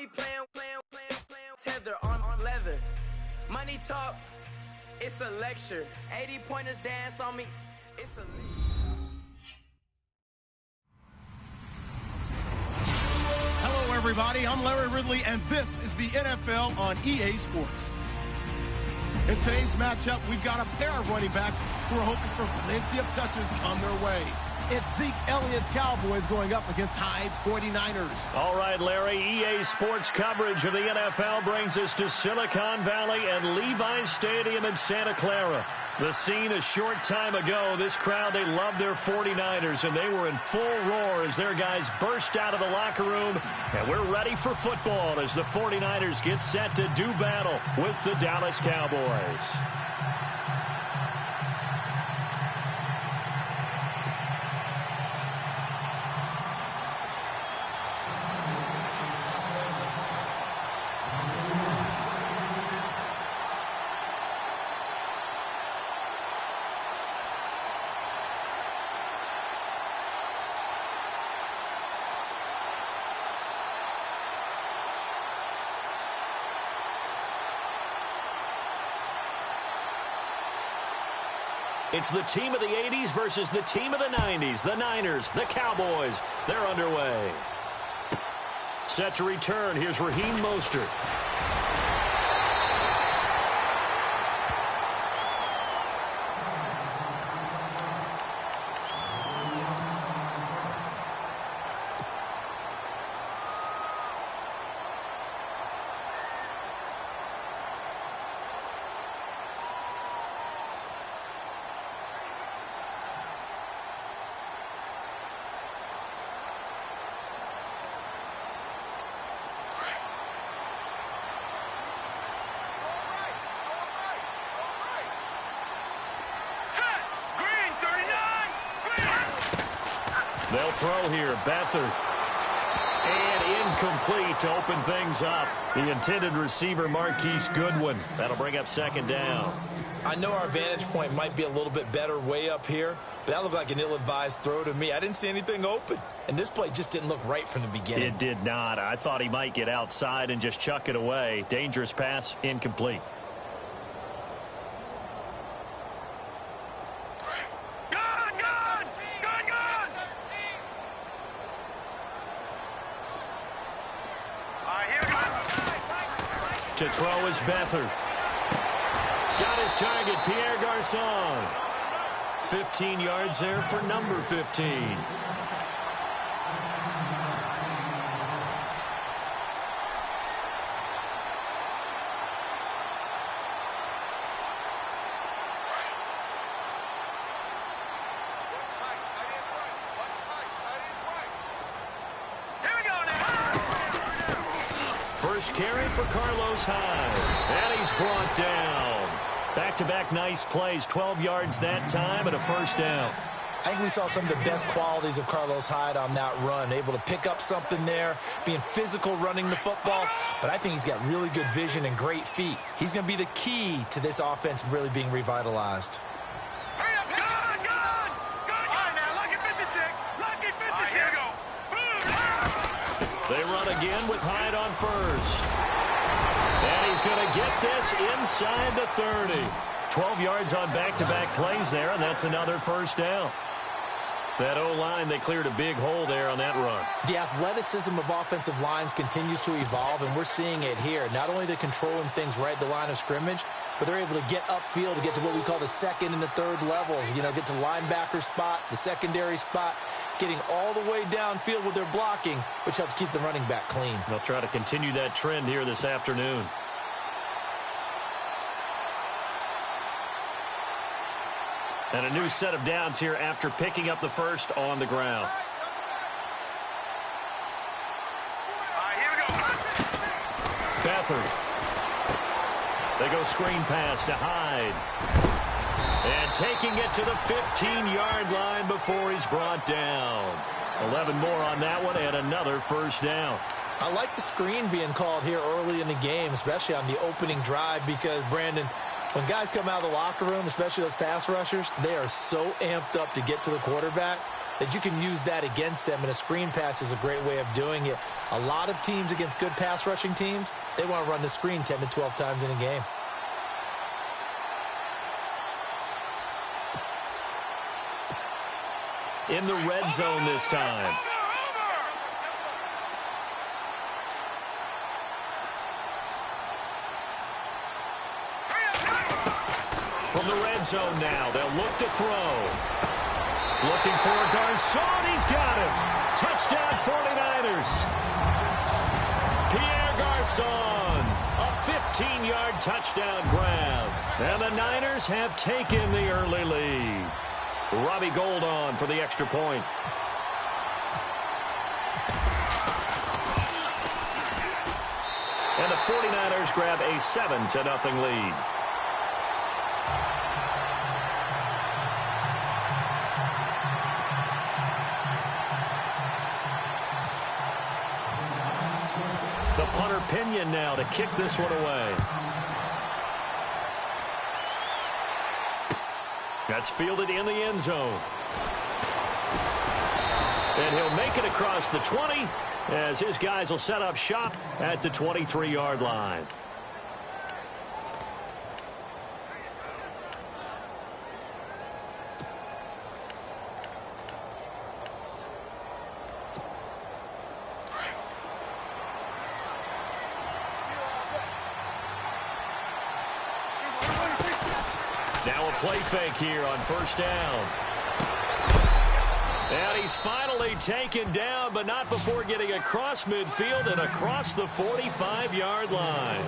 be playing, tether on leather. Money talk, it's a lecture. 80-pointers dance on me, it's a Hello, everybody. I'm Larry Ridley, and this is the NFL on EA Sports. In today's matchup, we've got a pair of running backs who are hoping for plenty of touches come their way. It's Zeke Elliott's Cowboys going up against Hyde's 49ers. All right, Larry, EA Sports coverage of the NFL brings us to Silicon Valley and Levi's Stadium in Santa Clara. The scene a short time ago, this crowd, they loved their 49ers, and they were in full roar as their guys burst out of the locker room. And we're ready for football as the 49ers get set to do battle with the Dallas Cowboys. It's the team of the 80s versus the team of the 90s. The Niners, the Cowboys, they're underway. Set to return, here's Raheem Mostert. They'll throw here, Beathard. And incomplete to open things up. The intended receiver, Marquise Goodwin. That'll bring up second down. I know our vantage point might be a little bit better way up here, but that looked like an ill-advised throw to me. I didn't see anything open. And this play just didn't look right from the beginning. It did not. I thought he might get outside and just chuck it away. Dangerous pass, incomplete. To throw is Beathard. Got his target, Pierre Garçon. 15 yards there for number 15. First carry for Carlos Hyde. And he's brought down. Back-to-back nice plays. 12 yards that time and a first down. I think we saw some of the best qualities of Carlos Hyde on that run. Able to pick up something there, being physical running the football. But I think he's got really good vision and great feet. He's going to be the key to this offense really being revitalized. Hurry up, go! All right, now, lucky 56. Lucky 56. Here we go. They run again with Hyde on first. And he's going to get this inside the 30. 12 yards on back-to-back plays there, and that's another first down. That O-line, they cleared a big hole there on that run. The athleticism of offensive lines continues to evolve, and we're seeing it here. Not only they're controlling things right at the line of scrimmage, but they're able to get upfield to get to what we call the second and the third levels. You know, get to linebacker spot, the secondary spot, getting all the way downfield with their blocking, which helps keep the running back clean. They'll try to continue that trend here this afternoon. And a new set of downs here after picking up the first on the ground. Here we go. Beathard. They go screen pass to Hyde. And taking it to the 15-yard line before he's brought down. 11 more on that one and another first down. I like the screen being called here early in the game, especially on the opening drive, because, Brandon, when guys come out of the locker room, especially those pass rushers, they are so amped up to get to the quarterback. that you can use that against them, and a screen pass is a great way of doing it. A lot of teams against good pass rushing teams, they want to run the screen 10 to 12 times in a game. In the red zone this time. From the red zone now, they'll look to throw. Looking for Garcon, he's got him. Touchdown 49ers. Pierre Garcon, a 15-yard touchdown grab. And the Niners have taken the early lead. Robbie Gould on for the extra point. And the 49ers grab a 7-0 lead. The punter Pinion now to kick this one away. That's fielded in the end zone. And he'll make it across the 20 as his guys will set up shop at the 23-yard line. Now a play fake here on first down. And he's finally taken down, but not before getting across midfield and across the 45-yard line.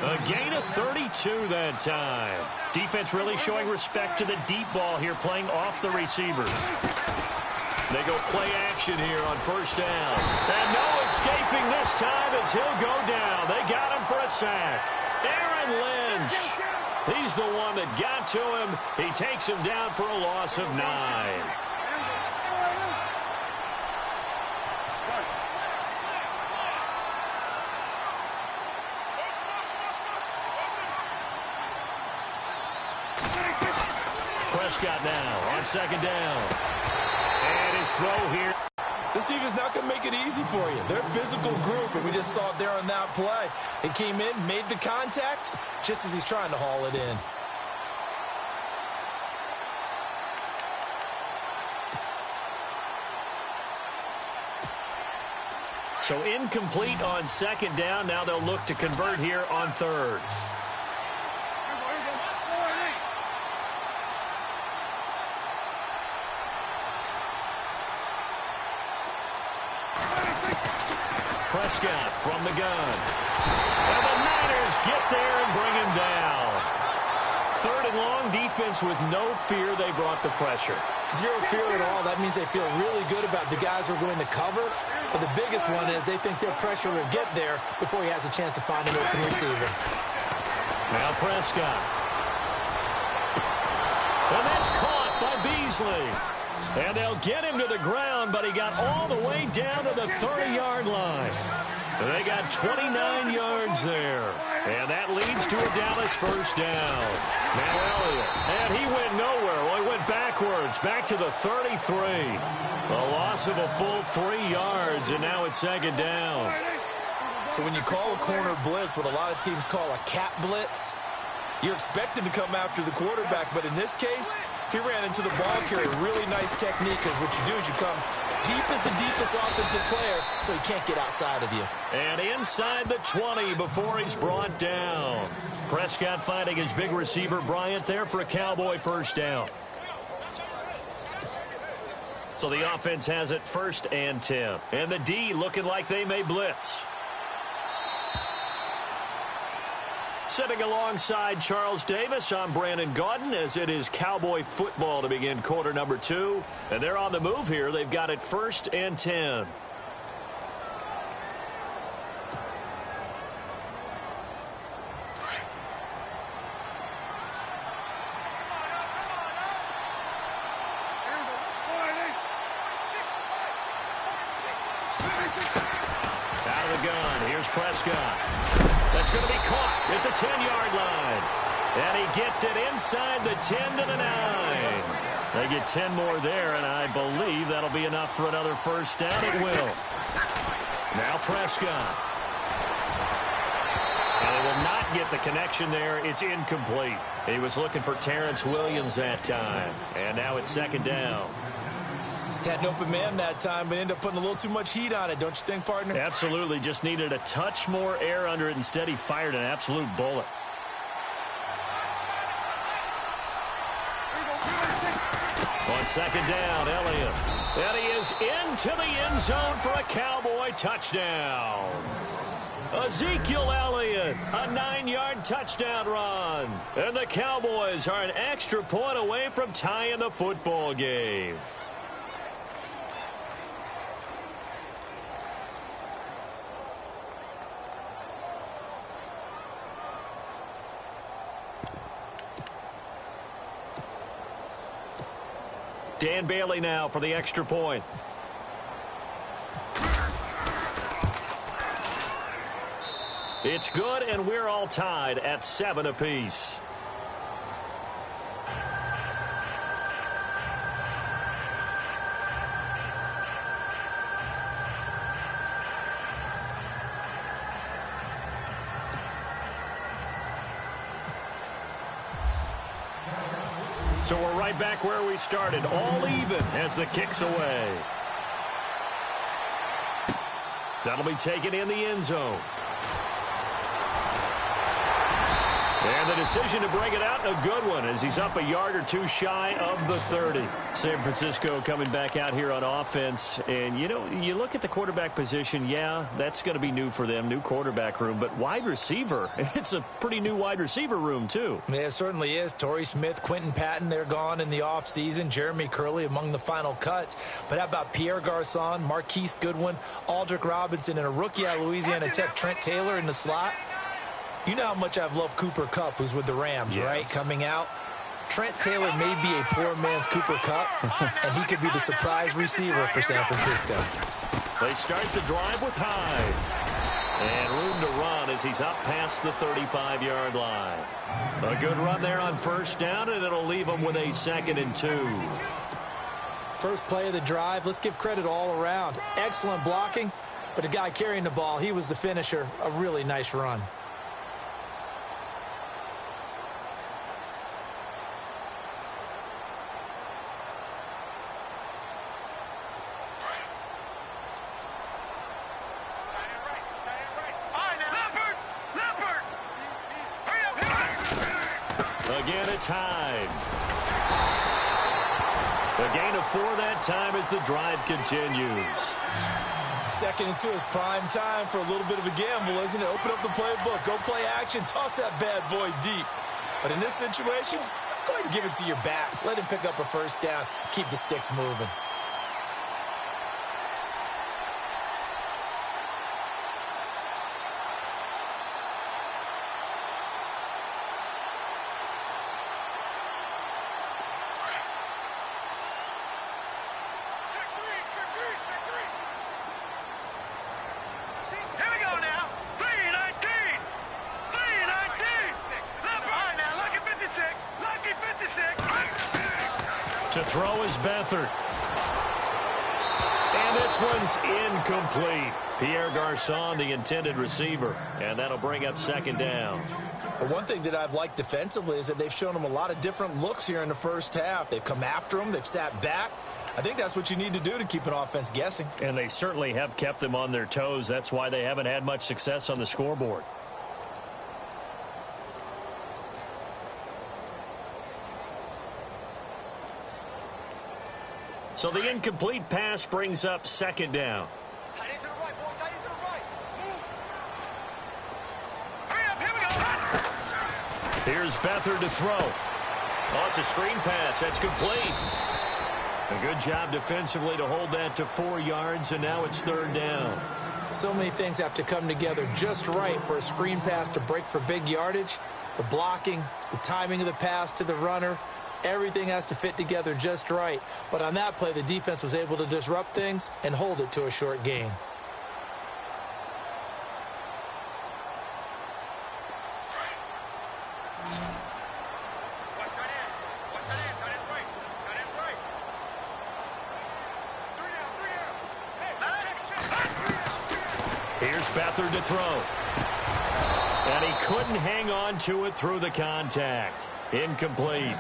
A gain of 32 that time. Defense really showing respect to the deep ball here, playing off the receivers. They go play action here on first down. And no escaping this time as he'll go down. They got him for a sack. Aaron Lynch. He's the one that got to him. He takes him down for a loss of 9. Prescott now on second down. And his throw here. This team is not going to make it easy for you. They're a physical group, and we just saw it there on that play. It came in, made the contact, just as he's trying to haul it in. So incomplete on second down. Now they'll look to convert here on third. Prescott from the gun. And the Niners get there and bring him down. Third and long, defense with no fear. They brought the pressure. Zero fear at all. That means they feel really good about the guys who are going to cover. But the biggest one is they think their pressure will get there before he has a chance to find an open receiver. Now Prescott. And that's caught by Beasley. And they'll get him to the ground, but he got all the way down to the 30-yard line. They got 29 yards there. And that leads to a Dallas first down. Now Elliott. And he went nowhere. Well, he went backwards, back to the 33. A loss of a full 3 yards, and now it's second down. So when you call a corner blitz, what a lot of teams call a cat blitz, you're expected to come after the quarterback, but in this case, he ran into the ball carrier. Really nice technique, because what you do is you come deep as the deepest offensive player, so he can't get outside of you. And inside the 20 before he's brought down. Prescott finding his big receiver, Bryant, there for a Cowboy first down. So the offense has it 1st and 10. And the D looking like they may blitz. Sitting alongside Charles Davis, I'm Brandon Gaudin, as it is Cowboy football to begin quarter number 2. And they're on the move here. They've got it 1st and 10. Out of the gun, here's Prescott. That's going to be caught at the 10-yard line. And he gets it inside the 10 to the 9. They get 10 more there, and I believe that'll be enough for another first down. It will. Now Prescott. And they will not get the connection there. It's incomplete. He was looking for Terrence Williams that time. And now it's second down. Had an open man that time, but ended up putting a little too much heat on it, don't you think, partner? Absolutely. Just needed a touch more air under it. Instead, he fired an absolute bullet. On second down, Elliott. And he is into the end zone for a Cowboy touchdown. Ezekiel Elliott, a 9-yard touchdown run. And the Cowboys are an extra point away from tying the football game. Dan Bailey now for the extra point. It's good, and we're all tied at 7 apiece. So we're right back where we started, all even as the kick's away. That'll be taken in the end zone. And the decision to bring it out, a good one, as he's up a yard or two shy of the 30. San Francisco coming back out here on offense. And, you know, you look at the quarterback position, yeah, that's going to be new for them, new quarterback room. But wide receiver, it's a pretty new wide receiver room, too. Yeah, it certainly is. Torrey Smith, Quentin Patton, they're gone in the offseason. Jeremy Curley among the final cuts. But how about Pierre Garçon, Marquise Goodwin, Aldrick Robinson, and a rookie out of Louisiana Tech, Trent Taylor in the slot? You know how much I've loved Cooper Kupp, who's with the Rams, yes, right? Coming out. Trent Taylor may be a poor man's Cooper Kupp, and he could be the surprise receiver for San Francisco. They start the drive with Hyde. And room to run as he's up past the 35-yard line. A good run there on first down, and it'll leave him with a 2nd and 2. First play of the drive, let's give credit all around. Excellent blocking, but the guy carrying the ball, he was the finisher. A really nice run. Again, it's Hyde. The gain of 4 that time as the drive continues. 2nd and 2 is prime time for a little bit of a gamble, isn't it? Open up the playbook, go play action, toss that bad boy deep. But in this situation, go ahead and give it to your back. Let him pick up a first down, keep the sticks moving. To throw is Beathard. And this one's incomplete. Pierre Garçon, the intended receiver. And that'll bring up 2nd down. But one thing that I've liked defensively is that they've shown them a lot of different looks here in the first half. They've come after them. They've sat back. I think that's what you need to do to keep an offense guessing. And they certainly have kept them on their toes. That's why they haven't had much success on the scoreboard. So the incomplete pass brings up 2nd down. Tight end to the right, boy. Tight end to the right. Move. Hurry up. Here we go. Here's Beathard to throw. Oh, it's a screen pass. That's complete. A good job defensively to hold that to 4 yards, and now it's 3rd down. So many things have to come together just right for a screen pass to break for big yardage. The blocking, the timing of the pass to the runner, everything has to fit together just right. But on that play, the defense was able to disrupt things and hold it to a short gain. Watch tight end. Watch tight end. Tight end's right. Tight end's right. Here's Beathard to throw. And he couldn't hang on to it through the contact. Incomplete.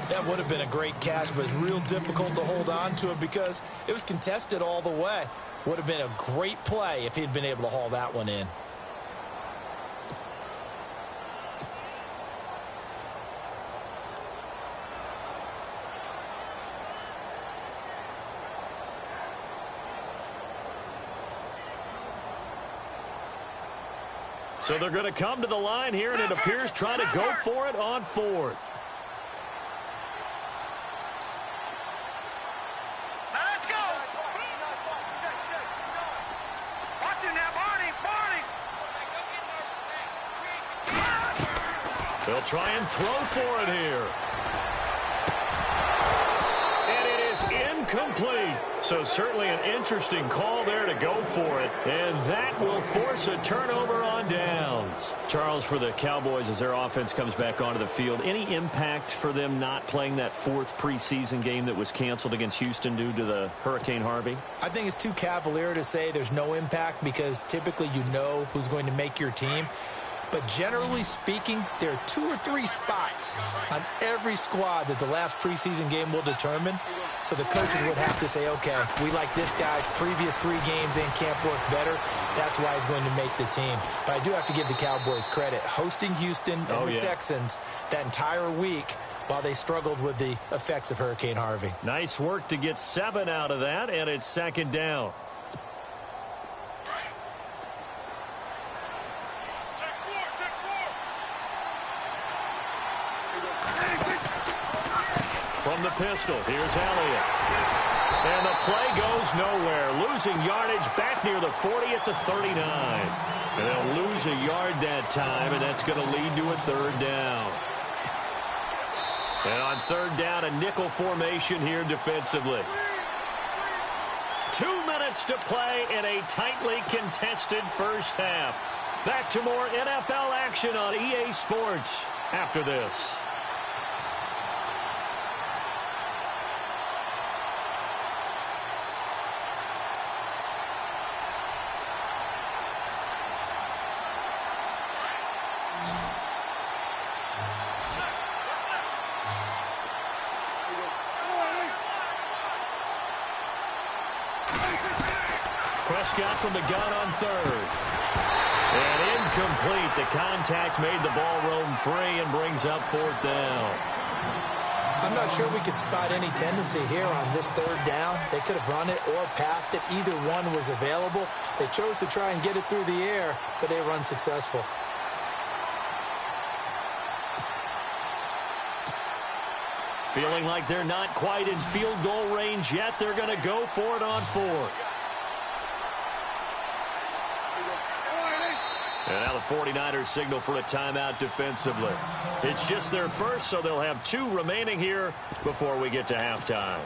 That would have been a great catch, but it's real difficult to hold on to it because it was contested all the way. Would have been a great play if he'd been able to haul that one in. So they're going to come to the line here, and it appears trying to go for it on fourth. Now let's go. Watch it now, Barney. They'll try and throw for it here. And it is incomplete. So certainly an interesting call there to go for it. And that will force a turnover on downs. Charles, for the Cowboys, as their offense comes back onto the field, any impact for them not playing that fourth preseason game that was canceled against Houston due to the Hurricane Harvey? I think it's too cavalier to say there's no impact because typically you know who's going to make your team. But generally speaking, there are 2 or 3 spots on every squad that the last preseason game will determine. So the coaches would have to say, okay, we like this guy's previous 3 games in camp work better. That's why he's going to make the team. But I do have to give the Cowboys credit. Hosting Houston and the Texans that entire week while they struggled with the effects of Hurricane Harvey. Nice work to get 7 out of that, and it's second down. From the pistol, here's Elliott. And the play goes nowhere. Losing yardage back near the 40 at the 39. And they'll lose a yard that time, and that's going to lead to a third down. And on third down, a nickel formation here defensively. 2 minutes to play in a tightly contested first half. Back to more NFL action on EA Sports after this. Prescott from the gun on third. And incomplete. The contact made the ball roam free and brings up fourth down. I'm not sure we could spot any tendency here on this third down. They could have run it or passed it. Either one was available. They chose to try and get it through the air, but they were unsuccessful. Feeling like they're not quite in field goal range yet. They're going to go for it on fourth. And now the 49ers signal for a timeout defensively. It's just their first, so they'll have 2 remaining here before we get to halftime.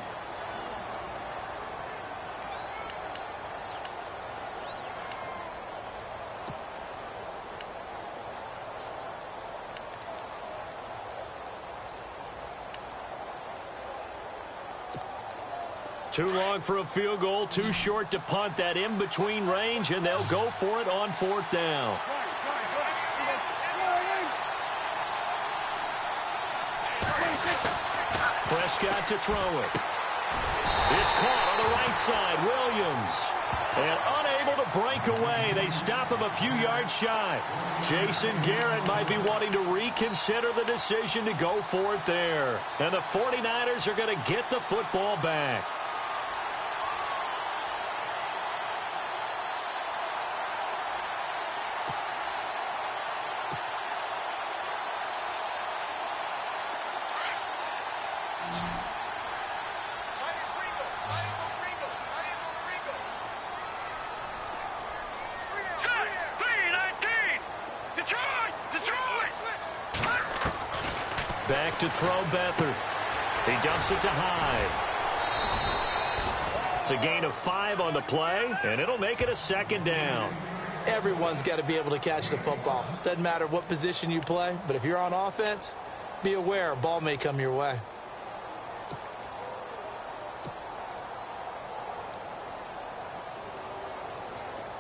Too long for a field goal, too short to punt. That in-between range, and they'll go for it on fourth down. Prescott to throw it. It's caught on the right side. Williams. And unable to break away. They stop him a few yards shy. Jason Garrett might be wanting to reconsider the decision to go for it there. And the 49ers are going to get the football back. Back to throw Beathard. He dumps it to Hyde. It's a gain of 5 on the play, and it'll make it a second down. Everyone's got to be able to catch the football. Doesn't matter what position you play, but if you're on offense, be aware a ball may come your way.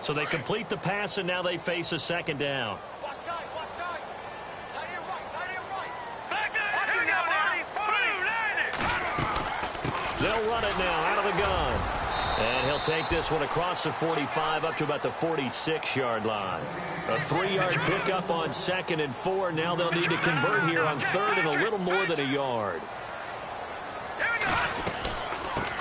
So they complete the pass, and now they face a second down. They'll run it now out of the gun. And he'll take this one across the 45 up to about the 46-yard line. A 3-yard pickup on 2nd and 4. Now they'll need to convert here on 3rd and a little more than a yard.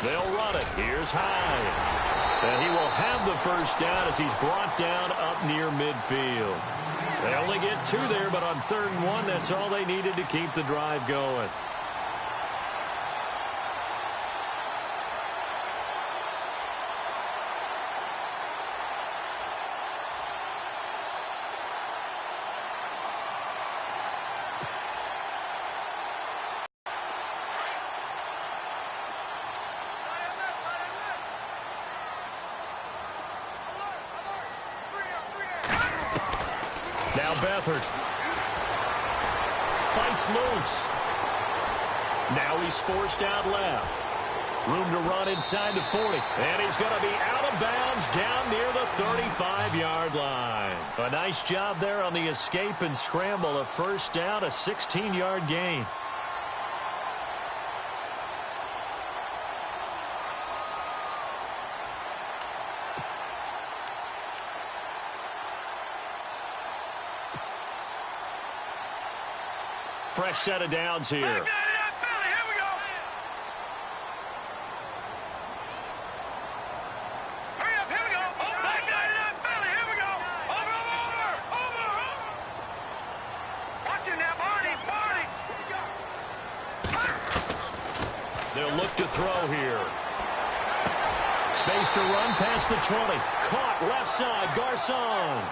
They'll run it. Here's Hyde. And he will have the first down as he's brought down up near midfield. They only get 2 there, but on 3rd and 1, that's all they needed to keep the drive going. Now Beathard fights loose. Now he's forced out left. Room to run inside the 40. And he's going to be out of bounds down near the 35-yard line. A nice job there on the escape and scramble. A first down, a 16-yard gain. Fresh set of downs here. Here we go. Hurry up, here we go. Back down to that Philly. Here we go. Over. Watch it now, Barney. They'll look to throw here. Space to run past the 20. Caught left side, Garcon.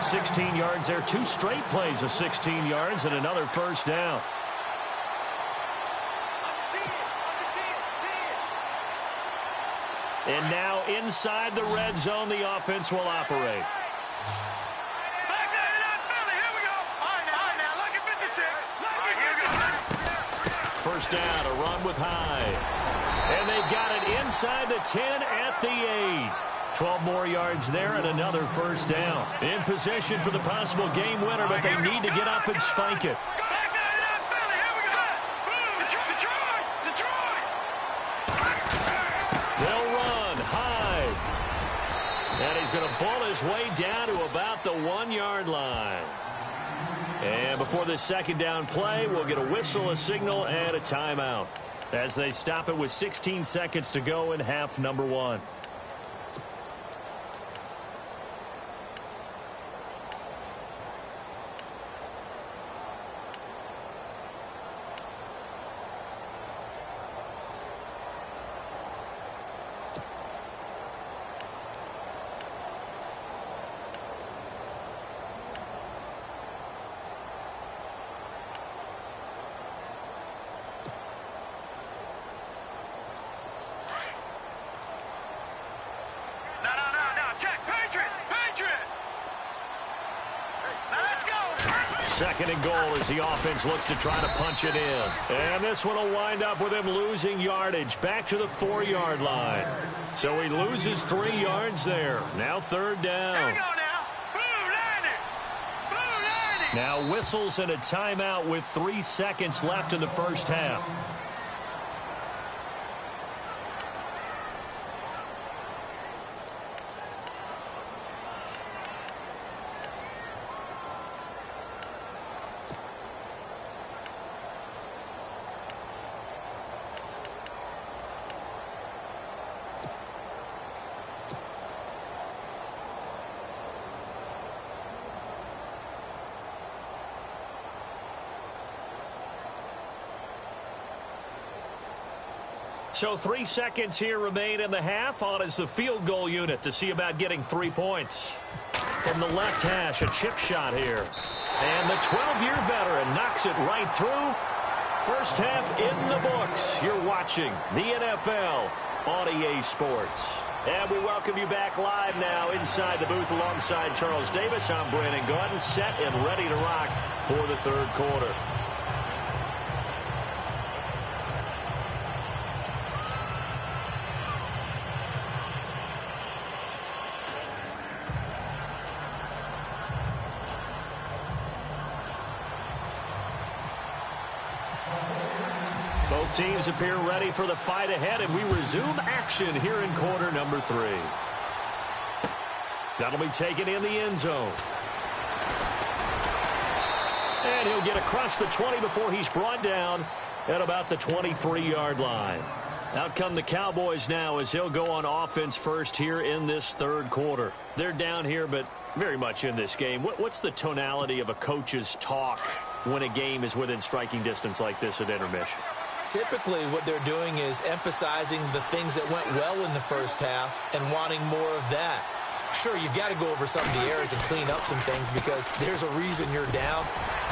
16 yards there. 2 straight plays of 16 yards and another first down. And now inside the red zone, the offense will operate. Back down to that Philly. Here we go. All right now. Lucky 56. Lucky 56. First down, a run with Hyde. And they've got it inside the 10 at the 8. 12 more yards there and another first down. In possession for the possible game winner, but they need to get up and spike it. Back down to that Philly. Here we go. Detroit. They'll run. Hyde. And he's going to bull his way down to about the 1-yard line. And before this second down play, we'll get a whistle, a signal, and a timeout as they stop it with 16 seconds to go in half number 1. Second and goal as the offense looks to try to punch it in. And this one will wind up with him losing yardage back to the 4-yard line. So he loses 3 yards there. Now third down. Here we go now. Blue 90. Now whistles and a timeout with 3 seconds left in the first half. So 3 seconds here remain in the half. On is the field goal unit to see about getting 3 points. From the left hash, a chip shot here. And the 12-year veteran knocks it right through. First half in the books. You're watching the NFL on EA Sports. And we welcome you back live now inside the booth alongside Charles Davis. I'm Brandon Gordon, set and ready to rock for the third quarter. Both teams appear ready for the fight ahead, and we resume action here in quarter number 3. That'll be taken in the end zone. And he'll get across the 20 before he's brought down at about the 23-yard line. Out come the Cowboys now as he'll go on offense first here in this third quarter. They're down here, but very much in this game. What's the tonality of a coach's talk when a game is within striking distance like this at intermission? Typically, what they're doing is emphasizing the things that went well in the first half and wanting more of that. Sure, you've got to go over some of the errors and clean up some things because there's a reason you're down.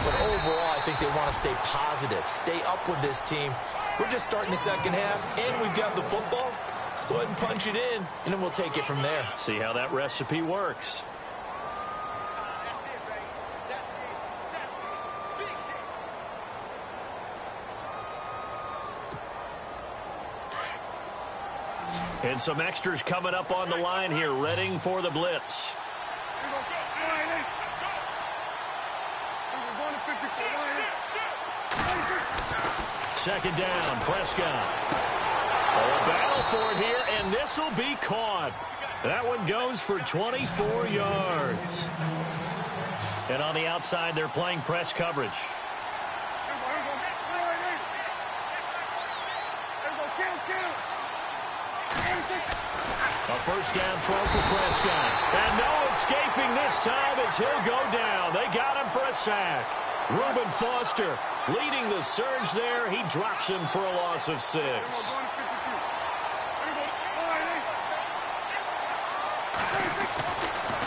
But overall, I think they want to stay positive, stay up with this team. We're just starting the second half, and we've got the football. Let's go ahead and punch it in, and then we'll take it from there. See how that recipe works. And some extras coming up on the line here, readying for the blitz. Second down, Prescott. A battle for it here, and this will be caught. That one goes for 24 yards. And on the outside, they're playing press coverage. A first down throw for Prescott. And no escaping this time as he'll go down. They got him for a sack. Reuben Foster leading the surge there. He drops him for a loss of 6.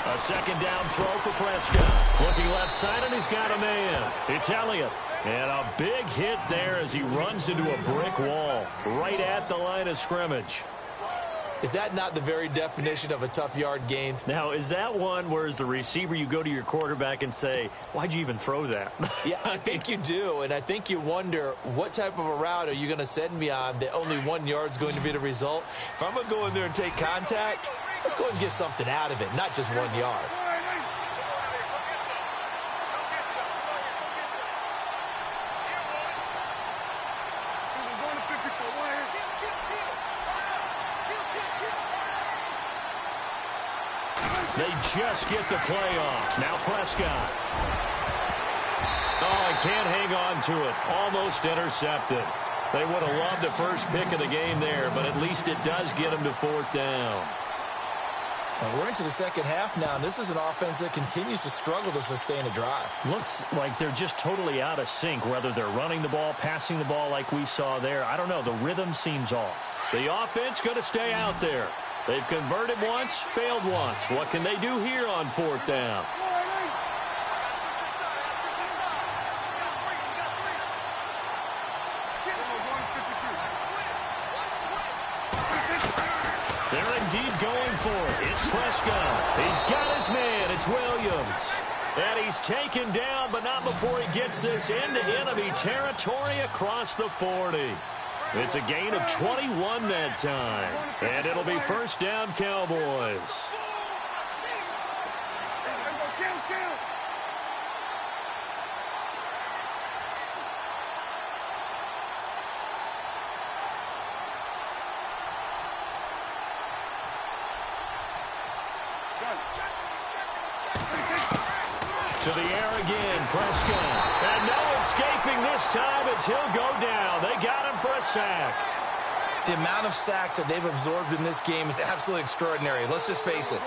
A second down throw for Prescott. Looking left side, and he's got a man. It's Elliott. And a big hit there as he runs into a brick wall right at the line of scrimmage. Is that not the very definition of a tough yard gained? Now, is that one where as the receiver you go to your quarterback and say, why'd you even throw that? Yeah, I think you do, and I think you wonder what type of a route are you going to send me on that only 1 yard's going to be the result? If I'm going to go in there and take contact, let's go ahead and get something out of it, not just 1 yard. They just get the play off. Now Prescott. Oh, he can't hang on to it. Almost intercepted. They would have loved the first pick of the game there, but at least it does get them to 4th down. And we're into the second half now, and this is an offense that continues to struggle to sustain a drive. Looks like they're just totally out of sync, whether they're running the ball, passing the ball like we saw there. I don't know. The rhythm seems off. The offense going to stay out there. They've converted once, failed once. What can they do here on 4th down? They're indeed going for it. It's Prescott. He's got his man. It's Williams. And he's taken down, but not before he gets this into enemy territory across the 40. It's a gain of 21 that time. And it'll be first down, Cowboys. To the air again, Prescott. And no escaping this time as he'll go down. They got him for a sack. The amount of sacks that they've absorbed in this game is absolutely extraordinary. Let's just face it.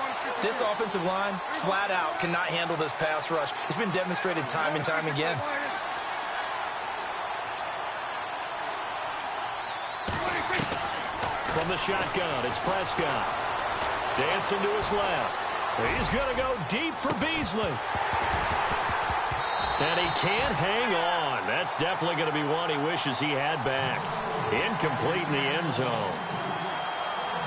This offensive line, flat out, cannot handle this pass rush. It's been demonstrated time and time again. From the shotgun, it's Prescott. Dancing to his left. He's going to go deep for Beasley. And he can't hang on. That's definitely going to be one he wishes he had back. Incomplete in the end zone.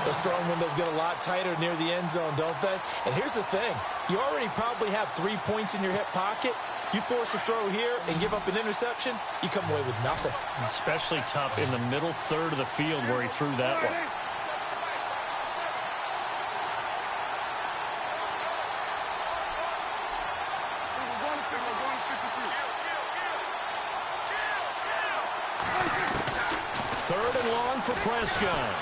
Those throwing windows get a lot tighter near the end zone, don't they? And here's the thing. You already probably have 3 points in your hip pocket. You force a throw here and give up an interception, you come away with nothing. Especially tough in the middle third of the field where he threw that one. 3rd and long for Prescott.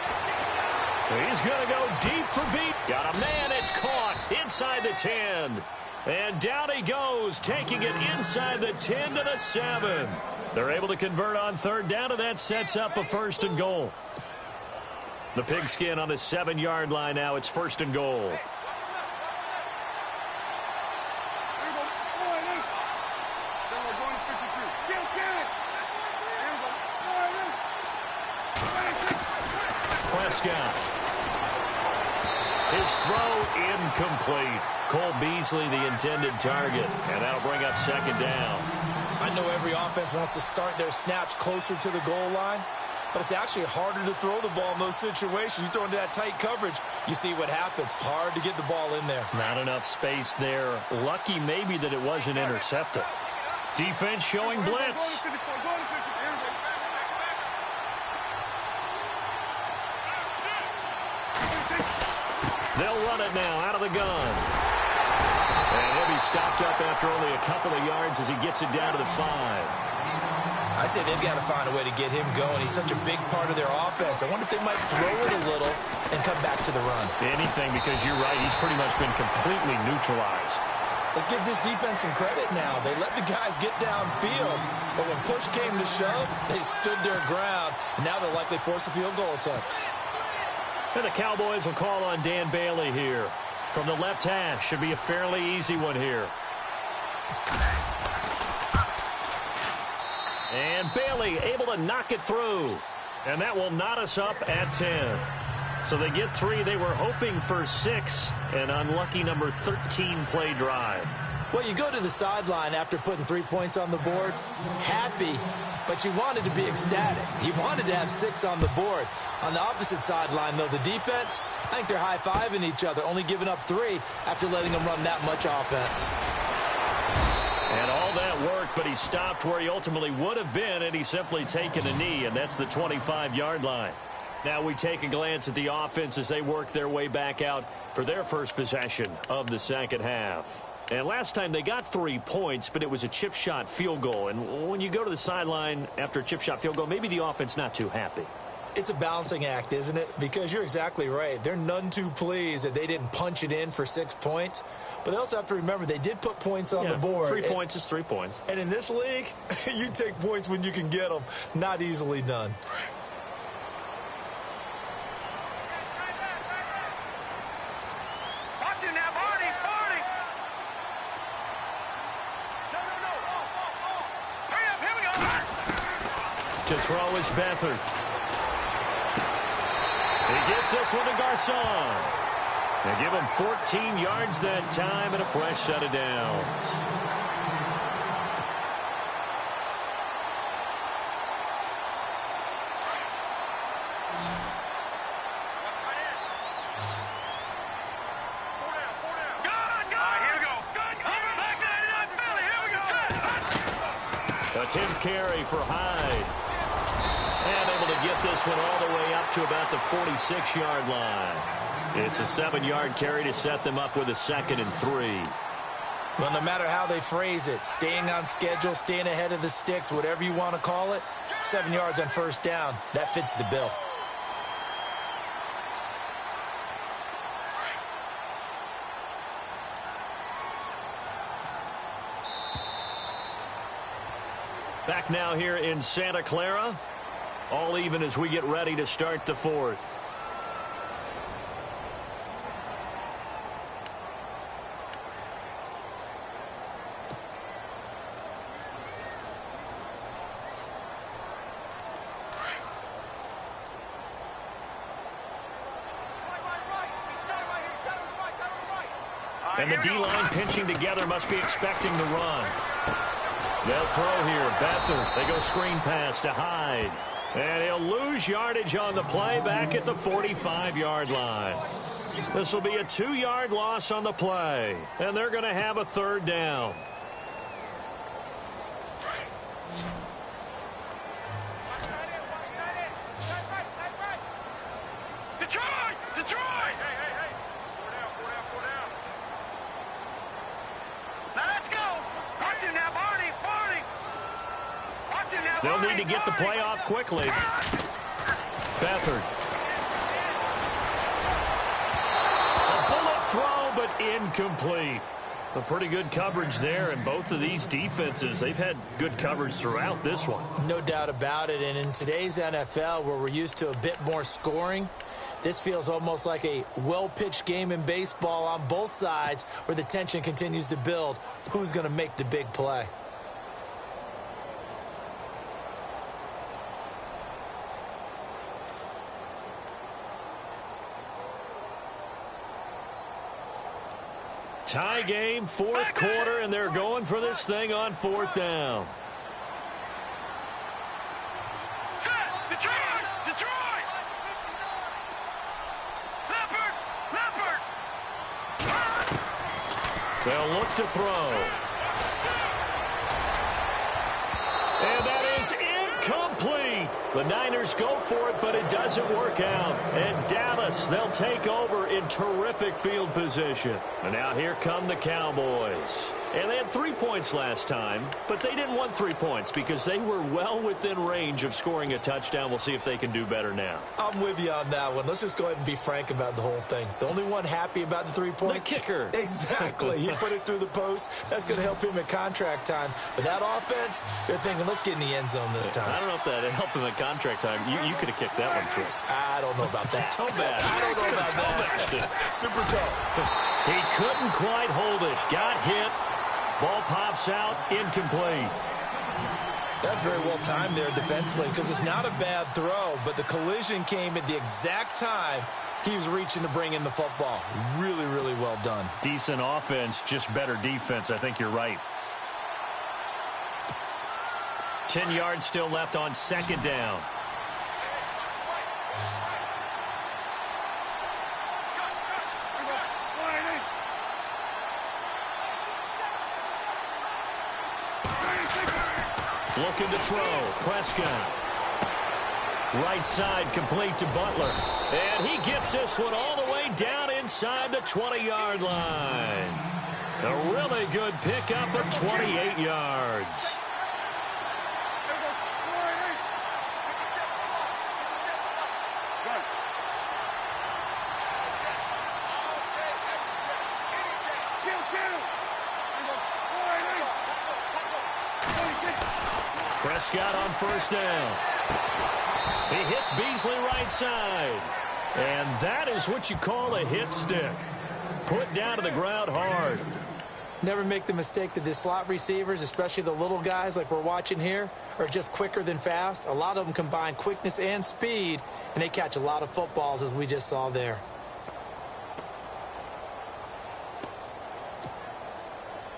He's going to go deep for beat. Got a man. It's caught inside the 10. And down he goes, taking it inside the 10 to the 7. They're able to convert on 3rd down, and that sets up a 1st and goal. The pigskin on the 7-yard line now. It's 1st and goal. Prescott. His throw incomplete. Cole Beasley the intended target, and that'll bring up 2nd down. I know every offense wants to start their snaps closer to the goal line, but it's actually harder to throw the ball in those situations. You throw into that tight coverage, you see what happens. Hard to get the ball in there. Not enough space there. Lucky maybe that it wasn't intercepted. Defense showing blitz. They'll run it now out of the gun. And he'll be stopped up after only a couple of yards as he gets it down to the 5. I'd say they've got to find a way to get him going. He's such a big part of their offense. I wonder if they might throw it a little and come back to the run. Anything, because you're right. He's pretty much been completely neutralized. Let's give this defense some credit now. They let the guys get downfield, but when push came to shove, they stood their ground. And now they'll likely force a field goal attempt. And the Cowboys will call on Dan Bailey here. From the left hash, should be a fairly easy one here. And Bailey able to knock it through. And that will knot us up at 10. So they get 3. They were hoping for 6. An unlucky number 13 play drive. Well, you go to the sideline after putting 3 points on the board, happy, but you wanted to be ecstatic. You wanted to have 6 on the board. On the opposite sideline, though, the defense, I think they're high-fiving each other, only giving up 3 after letting them run that much offense. And all that worked, but he stopped where he ultimately would have been, and he's simply taken a knee, and that's the 25-yard line. Now we take a glance at the offense as they work their way back out for their first possession of the second half. And last time they got 3 points, but it was a chip shot field goal. And when you go to the sideline after a chip shot field goal, maybe the offense not too happy. It's a balancing act, isn't it? Because you're exactly right. They're none too pleased that they didn't punch it in for 6 points. But they also have to remember they did put points on the board. 3 points is 3 points. And in this league, you take points when you can get them. Not easily done. Watch it now, Barney, Barney. Hurry up, here we go. To throw is Beathard. He gets this one to Garcon. They give him 14 yards that time and a fresh set of downs. A 10th carry for Hyde. And able to get this one all the way up to about the 46-yard line. It's a 7-yard carry to set them up with a 2nd and 3. Well, no matter how they phrase it, staying on schedule, staying ahead of the sticks, whatever you want to call it, 7 yards on first down, that fits the bill. Back now here in Santa Clara. All even as we get ready to start the 4th. And the D-line pinching together must be expecting the run. They'll throw here. Beathard. They go screen pass to Hyde. And he'll lose yardage on the play back at the 45-yard line. This will be a 2-yard loss on the play. And they're going to have a 3rd down. Detroit! Detroit! Hey. Four down. Now let's go. Watch it now, Barney. Watch it now, They'll Barney. need to get the play off quickly. Beathard. A bullet throw, but incomplete. A pretty good coverage there, and both of these defenses, they've had good coverage throughout this one. No doubt about it, and in today's NFL, where we're used to a bit more scoring, this feels almost like a well-pitched game in baseball on both sides where the tension continues to build. Who's going to make the big play? Tie game, fourth quarter, and they're going for this thing on fourth down. Set! Detroit! Detroit! Leopard! They'll look to throw. And that is incomplete. The Niners go for it, but it doesn't work out. And Dallas, they'll take over in terrific field position. And now here come the Cowboys. And they had 3 points last time, but they didn't want 3 points because they were well within range of scoring a touchdown. We'll see if they can do better now. I'm with you on that one. Let's just go ahead and be frank about the whole thing. The only one happy about the 3-point? The kicker. Exactly. He put it through the post. That's going to help him at contract time. But that offense, they're thinking, let's get in the end zone this time. I don't know if that helped him at contract time. You could have kicked that one through. I don't know about that. Toe bad. I don't know about that. Super toe. He couldn't quite hold it. Got hit. Ball pops out, incomplete. That's very well timed there defensively because it's not a bad throw, but the collision came at the exact time he was reaching to bring in the football. Really, really well done. Decent offense, just better defense. I think you're right. 10 yards still left on second down. Looking to throw. Prescott. Right side complete to Butler. And he gets this one all the way down inside the 20-yard line. A really good pickup of 28 yards. Prescott on first down. He hits Beasley right side. And that is what you call a hit stick. Put down to the ground hard. Never make the mistake that the slot receivers, especially the little guys like we're watching here, are just quicker than fast. A lot of them combine quickness and speed, and they catch a lot of footballs as we just saw there.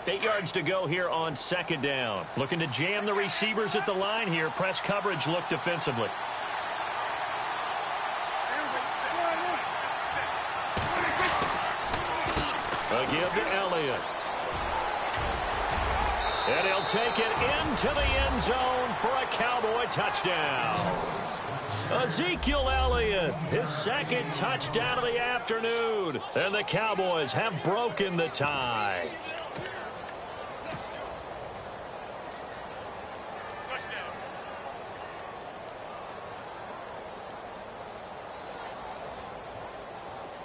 Eight yards to go here on second down. Looking to jam the receivers at the line here. Press coverage look defensively. A give to Elliott. And he'll take it into the end zone for a Cowboy touchdown. Ezekiel Elliott, his second touchdown of the afternoon. And the Cowboys have broken the tie.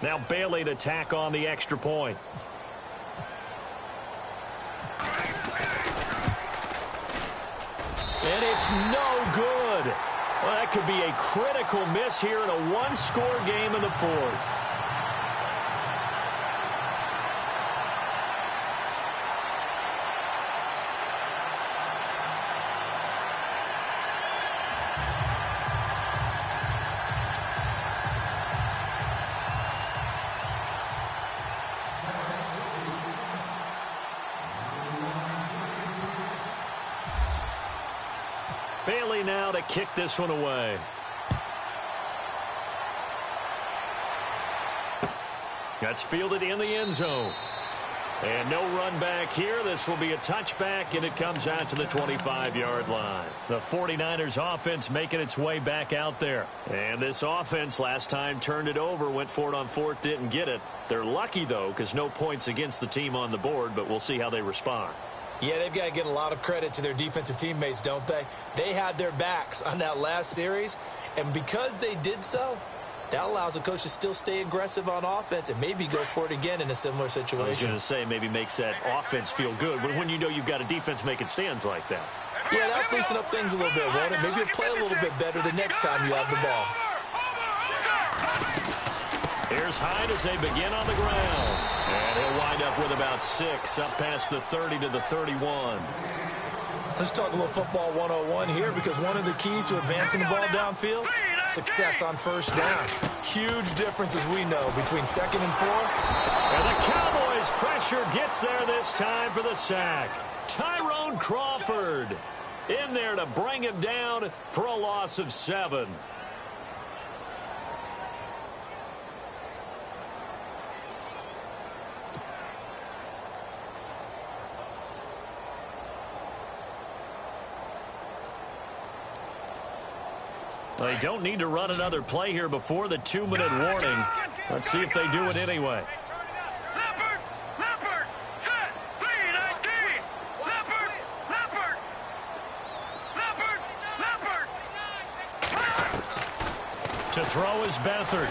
Now Bailey to tack on the extra point. And it's no good. Well, that could be a critical miss here in a one-score game in the fourth. Bailey now to kick this one away. That's fielded in the end zone. And no run back here. This will be a touchback, and it comes out to the 25-yard line. The 49ers offense making its way back out there. And this offense last time turned it over, went for it on fourth, didn't get it. They're lucky, though, because no points against the team on the board, but we'll see how they respond. Yeah, they've got to give a lot of credit to their defensive teammates, don't they? They had their backs on that last series, And because they did so, that allows the coach to still stay aggressive on offense and maybe go for it again in a similar situation. I was going to say maybe makes that offense feel good, but when you know you've got a defense making stands like that. Yeah, that'll loosen up things a little bit, won't it? Maybe you'll play a little bit better the next time you have the ball. Here's Hyde as they begin on the ground. And he'll wind up with about 6, up past the 30 to the 31. Let's talk a little football 101 here, because one of the keys to advancing the ball downfield, success on first down. Huge difference, as we know, between 2nd and 4. And the Cowboys' pressure gets there this time for the sack. Tyrone Crawford in there to bring him down for a loss of 7. They don't need to run another play here before the 2-minute warning. Let's see if they do it anyway. To throw is Beathard.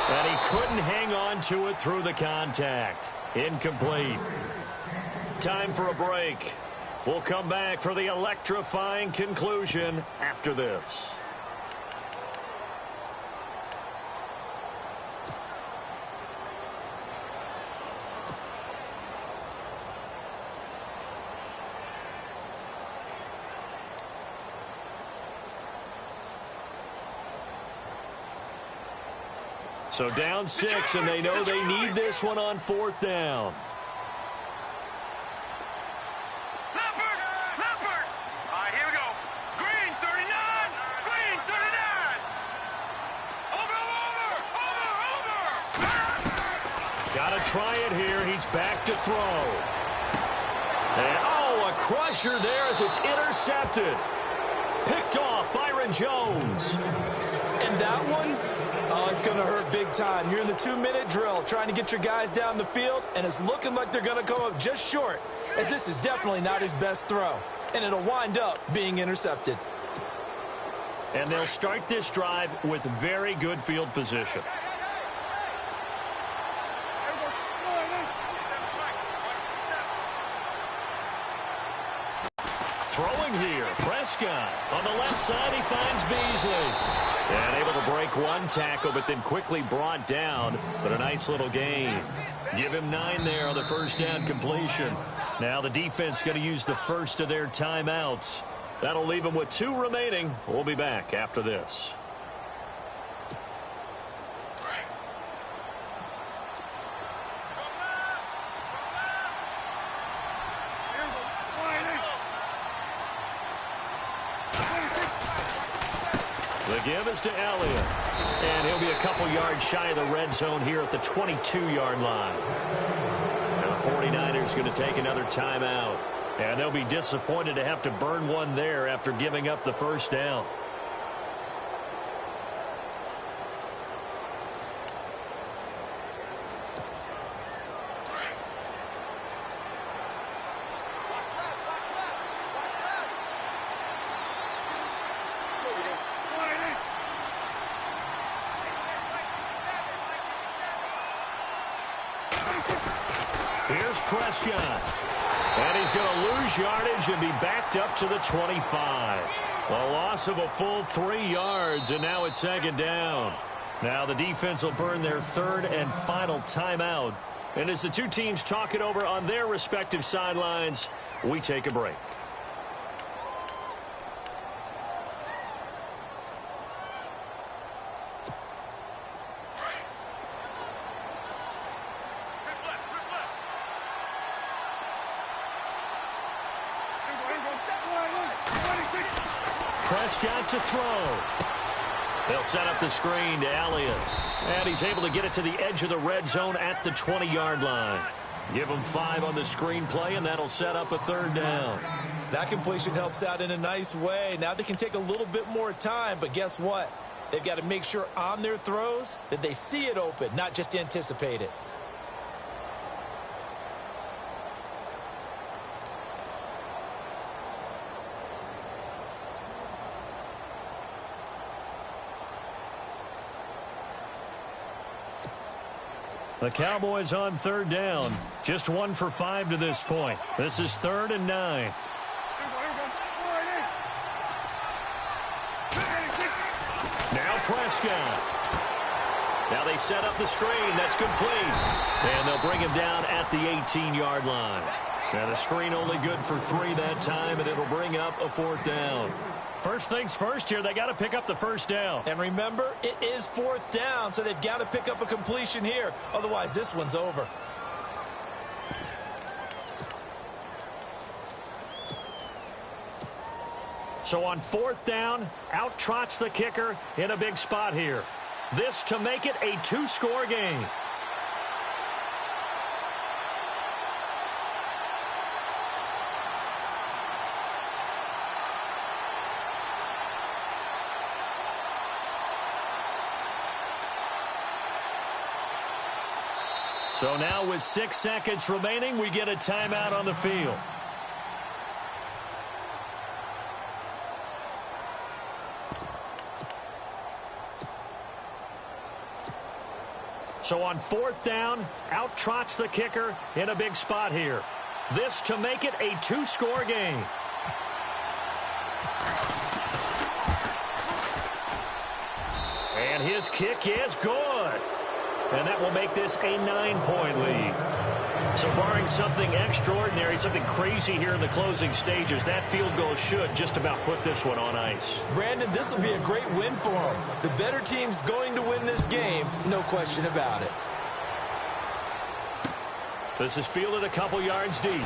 And he couldn't hang on to it through the contact. Incomplete. Time for a break. We'll come back for the electrifying conclusion after this. So down 6, and they know they need this one on 4th down. Try it here. He's back to throw. And, oh, a crusher there as it's intercepted. Picked off Byron Jones. And that one, oh, it's going to hurt big time. You're in the 2-minute drill trying to get your guys down the field, and it's looking like they're going to come up just short, as this is definitely not his best throw. And it'll wind up being intercepted. And they'll start this drive with very good field position. Throwing here, Prescott. On the left side, he finds Beasley. And able to break one tackle, but then quickly brought down. But a nice little gain. Give him 9 there on the first down completion. Now the defense going to use the first of their timeouts. That'll leave them with 2 remaining. We'll be back after this. The give is to Elliott. And he'll be a couple yards shy of the red zone here at the 22-yard line. And the 49ers going to take another timeout. And they'll be disappointed to have to burn one there after giving up the first down. Here's Prescott. And he's going to lose yardage and be backed up to the 25. A loss of a full 3 yards, and now it's 2nd down. Now the defense will burn their 3rd and final timeout. And as the two teams talk it over on their respective sidelines, we take a break. Prescott to throw. They'll set up the screen to Elliott. And he's able to get it to the edge of the red zone at the 20-yard line. Give him 5 on the screen play, and that'll set up a 3rd down. That completion helps out in a nice way. Now they can take a little bit more time, but guess what? They've got to make sure on their throws that they see it open, not just anticipate it. The Cowboys on third down. Just 1 for 5 to this point. This is 3rd and 9. Now Prescott. Now they set up the screen. That's complete. And they'll bring him down at the 18-yard line. And the screen only good for 3 that time, and it'll bring up a 4th down. First things first here, they got to pick up the first down. And remember, it is 4th down, so they've got to pick up a completion here. Otherwise, this one's over. So on 4th down, out trots the kicker in a big spot here. This to make it a 2-score game. So now with 6 seconds remaining, we get a timeout on the field. So on 4th down, out trots the kicker in a big spot here. This to make it a 2-score game. And his kick is good. And that will make this a 9-point lead. So barring something extraordinary, something crazy here in the closing stages, that field goal should just about put this one on ice. Brandon, this will be a great win for them. The better team's going to win this game, no question about it. This is fielded a couple yards deep.